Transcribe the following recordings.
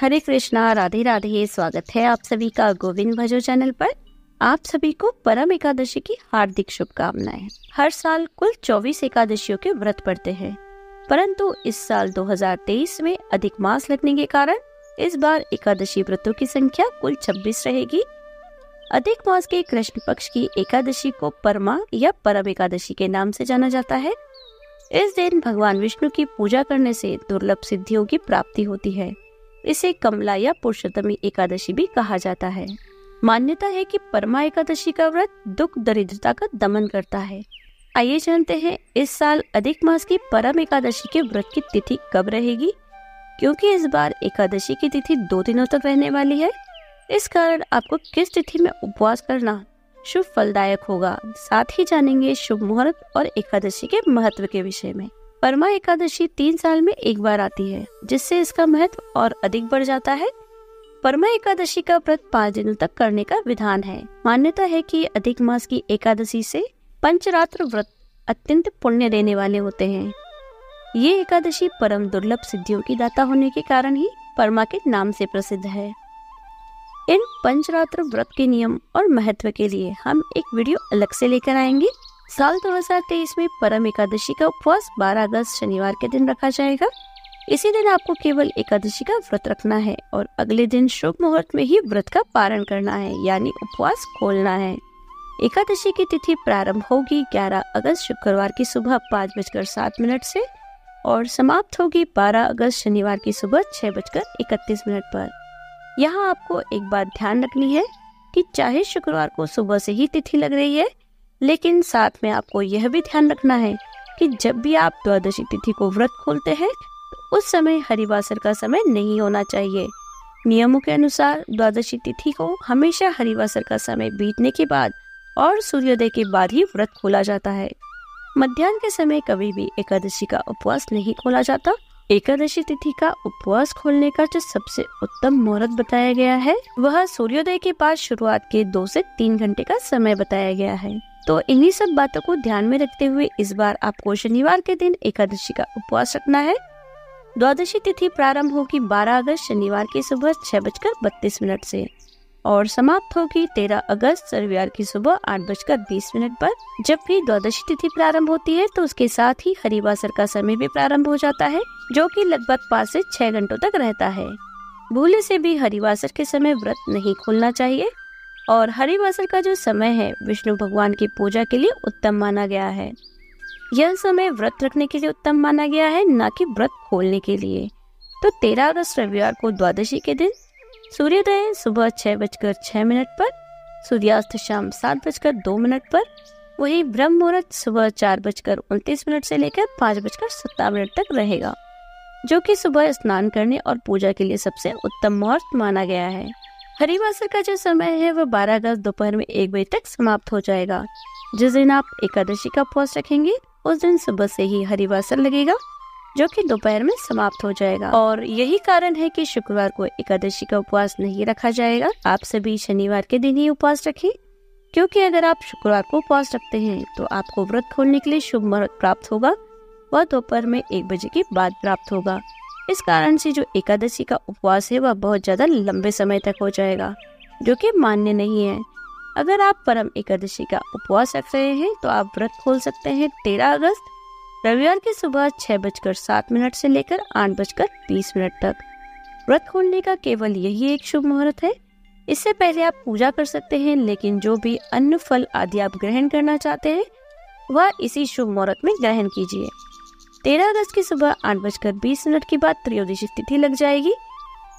हरे कृष्णा, राधे राधे। स्वागत है आप सभी का गोविंद भजो चैनल पर। आप सभी को परम एकादशी की हार्दिक शुभकामनाएं। हर साल कुल 24 एकादशियों के व्रत पड़ते हैं, परंतु इस साल 2023 में अधिक मास लगने के कारण इस बार एकादशी व्रतों की संख्या कुल 26 रहेगी। अधिक मास के कृष्ण पक्ष की एकादशी को परमा या परम एकादशी के नाम से जाना जाता है। इस दिन भगवान विष्णु की पूजा करने से दुर्लभ सिद्धियों की प्राप्ति होती है। इसे कमला या पुरुषोत्तमी एकादशी भी कहा जाता है। मान्यता है कि परमा एकादशी का व्रत दुख दरिद्रता का दमन करता है। आइए जानते हैं इस साल अधिक मास की परम एकादशी के व्रत की तिथि कब रहेगी। क्योंकि इस बार एकादशी की तिथि 2 दिनों तक रहने वाली है, इस कारण आपको किस तिथि में उपवास करना शुभ फलदायक होगा। साथ ही जानेंगे शुभ मुहूर्त और एकादशी के महत्व के विषय में। परमा एकादशी 3 साल में एक बार आती है, जिससे इसका महत्व और अधिक बढ़ जाता है। परमा एकादशी का व्रत 5 दिनों तक करने का विधान है। मान्यता है कि अधिक मास की एकादशी से पंचरात्र व्रत अत्यंत पुण्य देने वाले होते हैं। ये एकादशी परम दुर्लभ सिद्धियों की दाता होने के कारण ही परमा के नाम से प्रसिद्ध है। इन पंचरात्र व्रत के नियम और महत्व के लिए हम एक वीडियो अलग से लेकर आएंगे। साल 2023 में परम एकादशी का उपवास 12 अगस्त शनिवार के दिन रखा जाएगा। इसी दिन आपको केवल एकादशी का व्रत रखना है और अगले दिन शुभ मुहूर्त में ही व्रत का पारण करना है, यानी उपवास खोलना है। एकादशी की तिथि प्रारंभ होगी 11 अगस्त शुक्रवार की सुबह 5:07 से और समाप्त होगी 12 अगस्त शनिवार की सुबह 6:31 पर। यहाँ आपको एक बात ध्यान रखनी है कि चाहे शुक्रवार को सुबह से ही तिथि लग रही है, लेकिन साथ में आपको यह भी ध्यान रखना है कि जब भी आप द्वादशी तिथि को व्रत खोलते हैं तो उस समय हरिवासर का समय नहीं होना चाहिए। नियमों के अनुसार द्वादशी तिथि को हमेशा हरिवासर का समय बीतने के बाद और सूर्योदय के बाद ही व्रत खोला जाता है। मध्याह्न के समय कभी भी एकादशी का उपवास नहीं खोला जाता। एकादशी तिथि का उपवास खोलने का जो सबसे उत्तम मुहूर्त बताया गया है, वह सूर्योदय के बाद शुरुआत के 2 से 3 घंटे का समय बताया गया है। तो इन्हीं सब बातों को ध्यान में रखते हुए इस बार आपको शनिवार के दिन एकादशी का उपवास रखना है। द्वादशी तिथि प्रारंभ होगी 12 अगस्त शनिवार की सुबह 6:32 से और समाप्त होगी 13 अगस्त रविवार की सुबह 8:20 पर। जब भी द्वादशी तिथि प्रारंभ होती है तो उसके साथ ही हरिवासर का समय भी प्रारंभ हो जाता है, जो कि लगभग 5 से 6 घंटों तक रहता है। भूले से भी हरिवासर के समय व्रत नहीं खोलना चाहिए और हरिवासर का जो समय है विष्णु भगवान की पूजा के लिए उत्तम माना गया है। यह समय व्रत रखने के लिए उत्तम माना गया है, ना कि व्रत खोलने के लिए। तो 13 अगस्त रविवार को द्वादशी के दिन सूर्योदय सुबह 6:06 पर, सूर्यास्त शाम 7:02 पर, वही ब्रह्म मुहूर्त सुबह 4:29 से लेकर 5:07 तक रहेगा, जो कि सुबह स्नान करने और पूजा के लिए सबसे उत्तम मुहूर्त माना गया है। हरिवासर का जो समय है वह 12 अगस्त दोपहर में 1 बजे तक समाप्त हो जाएगा। जिस दिन आप एकादशी का उपवास रखेंगे उस दिन सुबह से ही हरिवासर लगेगा, जो कि दोपहर में समाप्त हो जाएगा। और यही कारण है कि शुक्रवार को एकादशी का उपवास नहीं रखा जाएगा। आप सभी शनिवार के दिन ही उपवास रखें, क्योंकि अगर आप शुक्रवार को उपवास रखते हैं तो आपको व्रत खोलने के लिए शुभ मुहूर्त प्राप्त होगा, वह दोपहर में 1 बजे के बाद प्राप्त होगा। इस कारण से जो एकादशी का उपवास है वह बहुत ज्यादा लंबे समय तक हो जाएगा, जो कि मान्य नहीं है। अगर आप परम एकादशी का उपवास रख रहे हैं तो आप व्रत खोल सकते हैं 13 अगस्त रविवार की सुबह 6:07 से लेकर 8:20 तक। व्रत खोलने का केवल यही एक शुभ मुहूर्त है। इससे पहले आप पूजा कर सकते हैं, लेकिन जो भी अन्न फल आदि आप ग्रहण करना चाहते हैं वह इसी शुभ मुहूर्त में ग्रहण कीजिए। 13 अगस्त की सुबह 8:20 के बाद त्रयोदशी तिथि लग जाएगी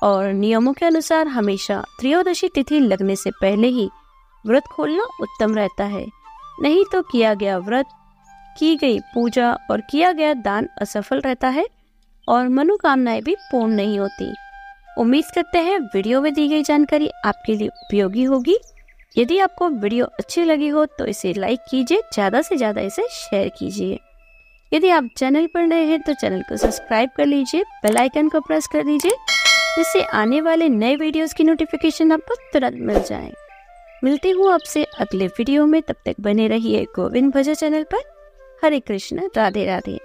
और नियमों के अनुसार हमेशा त्रयोदशी तिथि लगने से पहले ही व्रत खोलना उत्तम रहता है। नहीं तो किया गया व्रत, की गई पूजा और किया गया दान असफल रहता है और मनोकामनाएं भी पूर्ण नहीं होती। उम्मीद करते हैं वीडियो में दी गई जानकारी आपके लिए उपयोगी होगी। यदि आपको वीडियो अच्छी लगी हो तो इसे लाइक कीजिए, ज्यादा से ज्यादा इसे शेयर कीजिए। यदि आप चैनल पर नए हैं तो चैनल को सब्सक्राइब कर लीजिए, बेल आइकन को प्रेस कर दीजिए, जिससे आने वाले नए वीडियोस की नोटिफिकेशन आपको तुरंत मिल जाए। मिलती हूँ आपसे अगले वीडियो में, तब तक बने रहिए गोविंद भजो चैनल पर। हरे कृष्ण, राधे राधे।